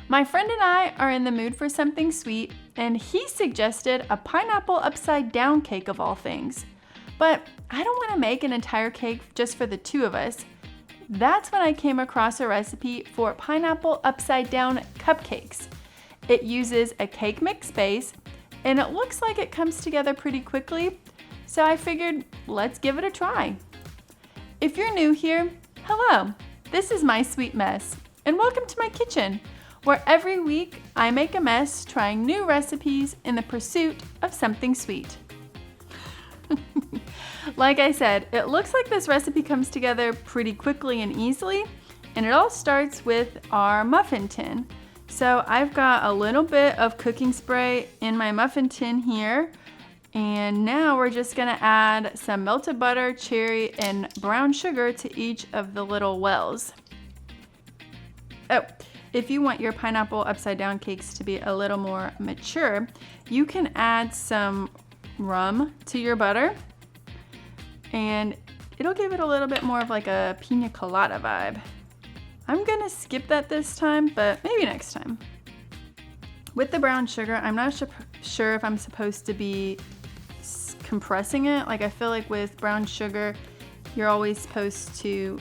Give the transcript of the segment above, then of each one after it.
My friend and I are in the mood for something sweet, and he suggested a pineapple upside down cake of all things. But I don't want to make an entire cake just for the two of us. That's when I came across a recipe for pineapple upside down cupcakes. It uses a cake mix base, and it looks like it comes together pretty quickly, so I figured let's give it a try. If you're new here, hello, this is My Sweet Mess, and welcome to my kitchen, where every week I make a mess trying new recipes in the pursuit of something sweet. Like I said, it looks like this recipe comes together pretty quickly and easily, and it all starts with our muffin tin. So I've got a little bit of cooking spray in my muffin tin here, and now we're just gonna add some melted butter, cherry, and brown sugar to each of the little wells. Oh, if you want your pineapple upside down cakes to be a little more mature, you can add some rum to your butter, and it'll give it a little bit more of like a pina colada vibe. I'm gonna skip that this time, but maybe next time. With the brown sugar, I'm not sure if I'm supposed to be compressing it. Like I feel like with brown sugar, you're always supposed to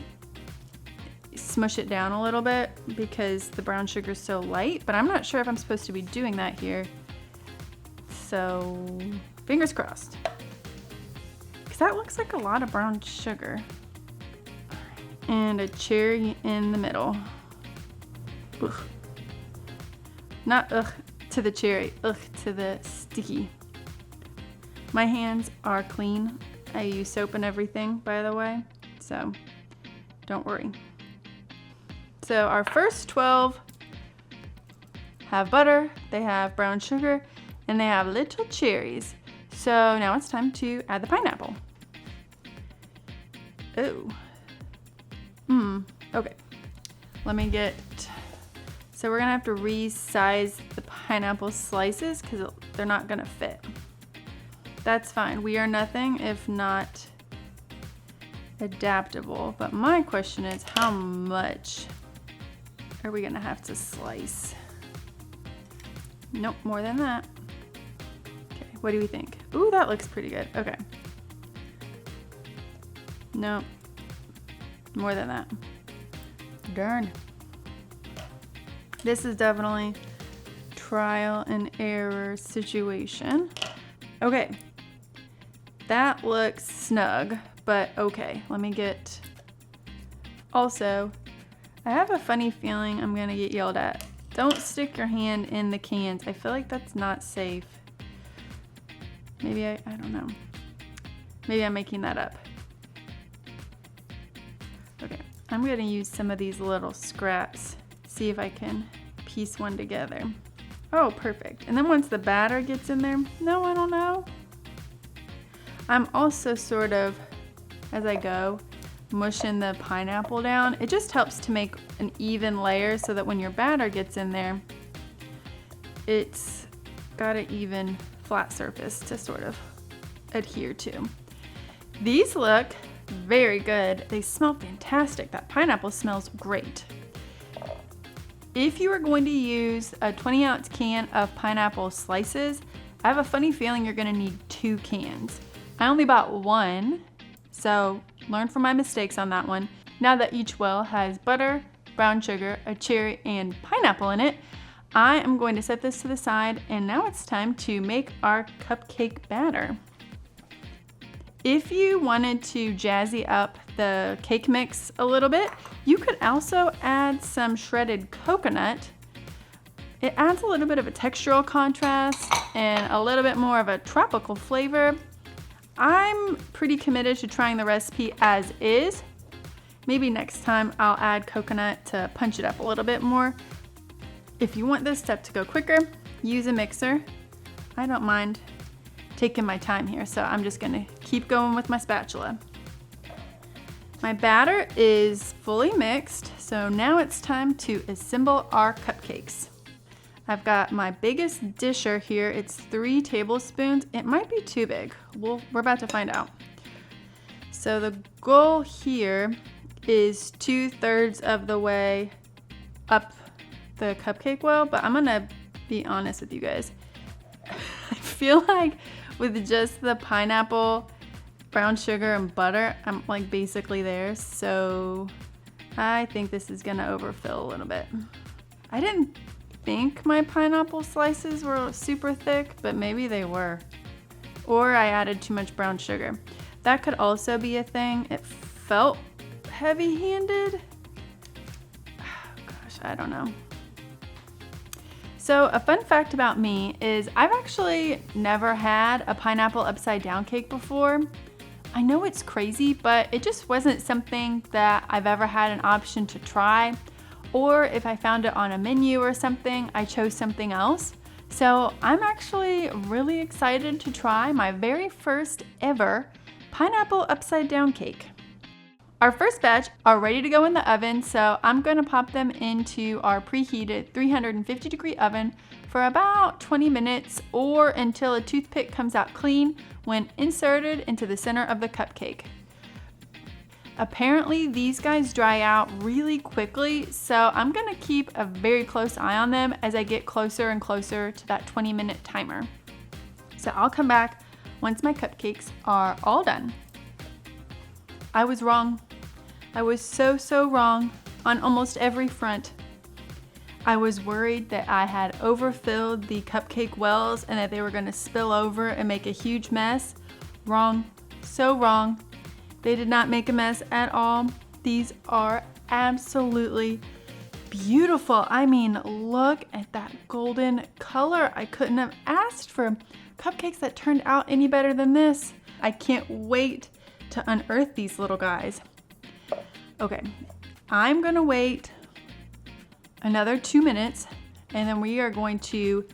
smush it down a little bit because the brown sugar is so light, but I'm not sure if I'm supposed to be doing that here. So fingers crossed. Because that looks like a lot of brown sugar. And a cherry in the middle. Ugh. Not ugh to the cherry, ugh to the sticky. My hands are clean. I use soap and everything, by the way, so don't worry. So our first 12 have butter, they have brown sugar, and they have little cherries. So now it's time to add the pineapple. Oh. Okay. Let me get, so we're gonna have to resize the pineapple slices because they're not gonna fit. That's fine. We are nothing if not adaptable. But my question is, how much are we gonna have to slice? Nope, more than that. Okay, what do we think? Ooh, that looks pretty good. Okay. Nope, more than that. Darn. This is definitely trial and error situation. Okay, that looks snug, but okay, let me get, also, I have a funny feeling I'm gonna get yelled at. Don't stick your hand in the cans. I feel like that's not safe. Maybe I don't know. Maybe I'm making that up. Okay, I'm gonna use some of these little scraps, see if I can piece one together. Oh, perfect. And then once the batter gets in there, no, I don't know. I'm also sort of, as I go, mushing the pineapple down. It just helps to make an even layer so that when your batter gets in there, it's got an even flat surface to sort of adhere to. These look very good. They smell fantastic. That pineapple smells great. If you are going to use a 20-ounce can of pineapple slices, I have a funny feeling you're gonna need 2 cans. I only bought 1, so learn from my mistakes on that one. Now that each well has butter, brown sugar, a cherry, and pineapple in it, I am going to set this to the side, and now it's time to make our cupcake batter. If you wanted to jazzy up the cake mix a little bit, you could also add some shredded coconut. It adds a little bit of a textural contrast and a little bit more of a tropical flavor. I'm pretty committed to trying the recipe as is. Maybe next time I'll add coconut to punch it up a little bit more. If you want this step to go quicker, use a mixer. I don't mind taking my time here, so I'm just gonna keep going with my spatula. My batter is fully mixed, so now it's time to assemble our cupcakes. I've got my biggest disher here. It's 3 tablespoons. It might be too big. We're about to find out. So the goal here is 2/3 of the way up the cupcake well, but I'm gonna be honest with you guys. I feel like with just the pineapple, brown sugar, and butter, I'm like basically there. So I think this is gonna overfill a little bit. I didn't think my pineapple slices were super thick, but maybe they were. Or I added too much brown sugar. That could also be a thing. It felt heavy-handed. Oh, gosh, I don't know. So a fun fact about me is I've actually never had a pineapple upside down cake before. I know it's crazy, but it just wasn't something that I've ever had an option to try. Or if I found it on a menu or something, I chose something else. So I'm actually really excited to try my very first ever pineapple upside down cake. Our first batch are ready to go in the oven, so I'm going to pop them into our preheated 350-degree oven for about 20 minutes or until a toothpick comes out clean when inserted into the center of the cupcake. Apparently these guys dry out really quickly, so I'm going to keep a very close eye on them as I get closer and closer to that 20-minute timer. So I'll come back once my cupcakes are all done. I was wrong. I was so wrong on almost every front. I was worried that I had overfilled the cupcake wells and that they were going to spill over and make a huge mess. Wrong. So wrong. They did not make a mess at all. These are absolutely beautiful. I mean, look at that golden color. I couldn't have asked for cupcakes that turned out any better than this. I can't wait to unearth these little guys. Okay, I'm gonna wait another 2 minutes and then we are going to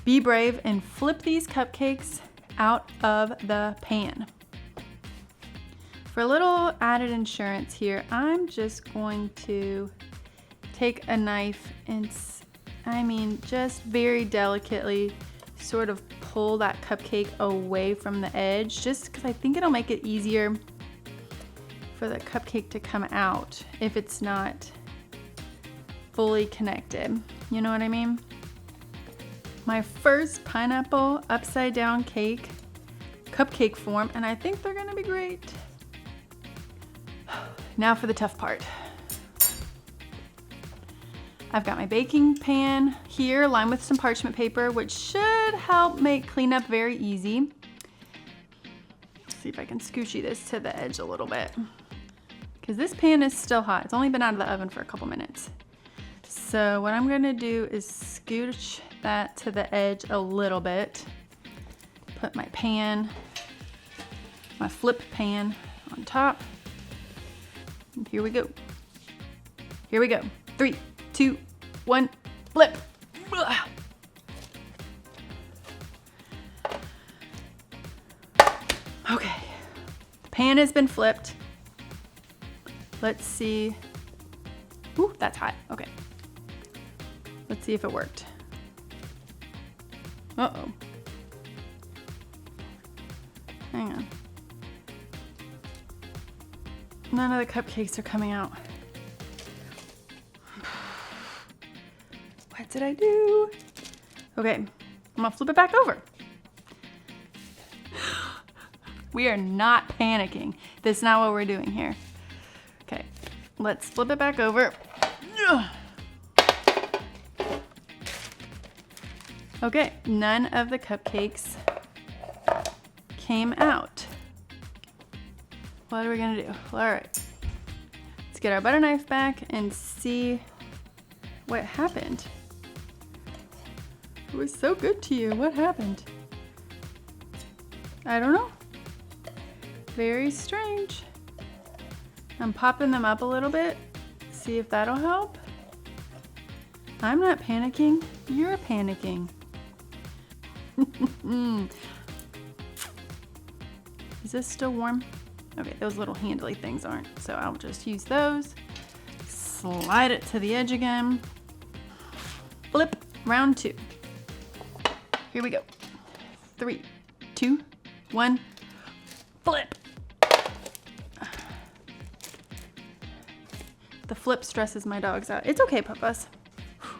be brave and flip these cupcakes out of the pan. For a little added insurance here, I'm just going to take a knife and, just very delicately sort of pull that cupcake away from the edge, just because I think it'll make it easier for the cupcake to come out if it's not fully connected. You know what I mean? My first pineapple upside down cake, cupcake form, and I think they're gonna be great. Now for the tough part. I've got my baking pan here lined with some parchment paper, which should help make cleanup very easy. Let's see if I can scoochy this to the edge a little bit, because this pan is still hot. It's only been out of the oven for a couple minutes. So what I'm gonna do is scooch that to the edge a little bit. Put my pan, my flip pan on top. And here we go. Here we go. 3, 2, 1, flip. Okay, the pan has been flipped. Let's see. Ooh, that's hot. Okay. Let's see if it worked. Uh-oh. Hang on. None of the cupcakes are coming out. What did I do? Okay, I'm gonna flip it back over. We are not panicking. That's not what we're doing here. Okay, let's flip it back over. Okay, none of the cupcakes came out. What are we gonna do? All right, let's get our butter knife back and see what happened. It was so good to you. What happened? I don't know. Very strange. I'm popping them up a little bit. See if that'll help. I'm not panicking. You're panicking. Is this still warm? Okay, those little handly things aren't, so I'll just use those. Slide it to the edge again. Flip, round 2. Here we go. 3, 2, 1, flip. The flip stresses my dogs out. It's okay, Papas.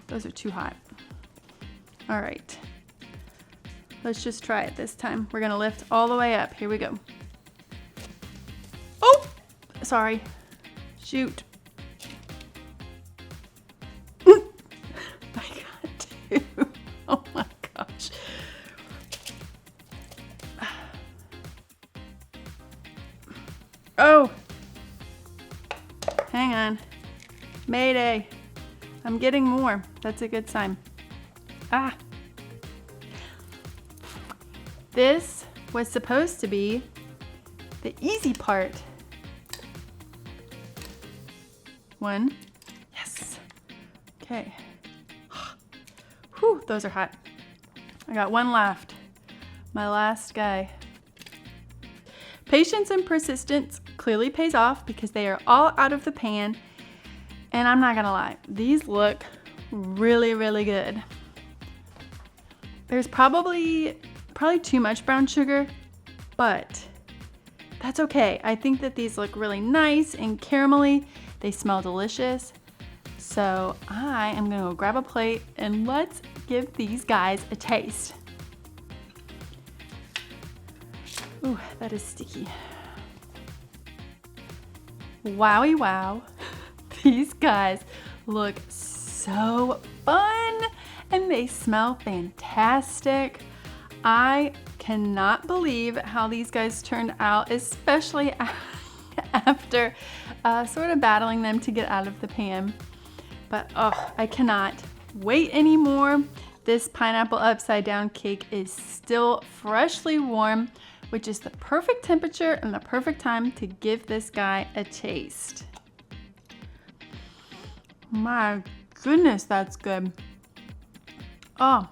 Those are too hot. All right. Let's just try it this time. We're gonna lift all the way up. Here we go. Oh, sorry. Shoot. I got two. Oh my gosh. Oh. Hang on. Mayday. I'm getting more. That's a good sign. Ah. This was supposed to be the easy part. One. Yes. Okay. Whew, those are hot. I got one left. My last guy. Patience and persistence clearly pays off because they are all out of the pan. And I'm not gonna lie, these look really, really good. There's probably too much brown sugar, but that's okay. I think that these look really nice and caramelly. They smell delicious. So I am gonna go grab a plate and let's give these guys a taste. Ooh, that is sticky. Wowie wow. These guys look so fun and they smell fantastic. I cannot believe how these guys turned out, especially after sort of battling them to get out of the pan. But oh, I cannot wait anymore. This pineapple upside down cake is still freshly warm, which is the perfect temperature and the perfect time to give this guy a taste. My goodness, that's good. Oh,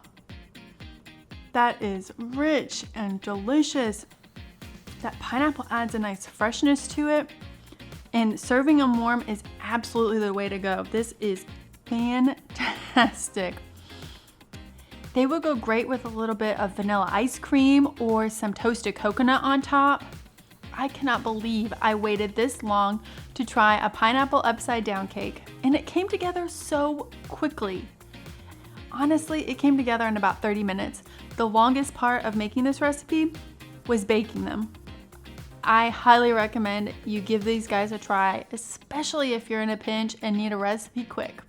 that is rich and delicious. That pineapple adds a nice freshness to it, and serving them warm is absolutely the way to go. This is fantastic. They would go great with a little bit of vanilla ice cream or some toasted coconut on top. I cannot believe I waited this long to try a pineapple upside down cake, and it came together so quickly. Honestly, it came together in about 30 minutes. The longest part of making this recipe was baking them. I highly recommend you give these guys a try, especially if you're in a pinch and need a recipe quick.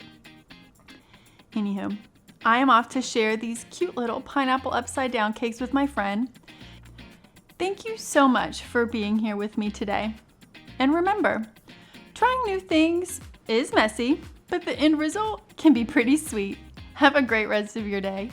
Anywho, I am off to share these cute little pineapple upside down cakes with my friend. Thank you so much for being here with me today. And remember, trying new things is messy, but the end result can be pretty sweet. Have a great rest of your day.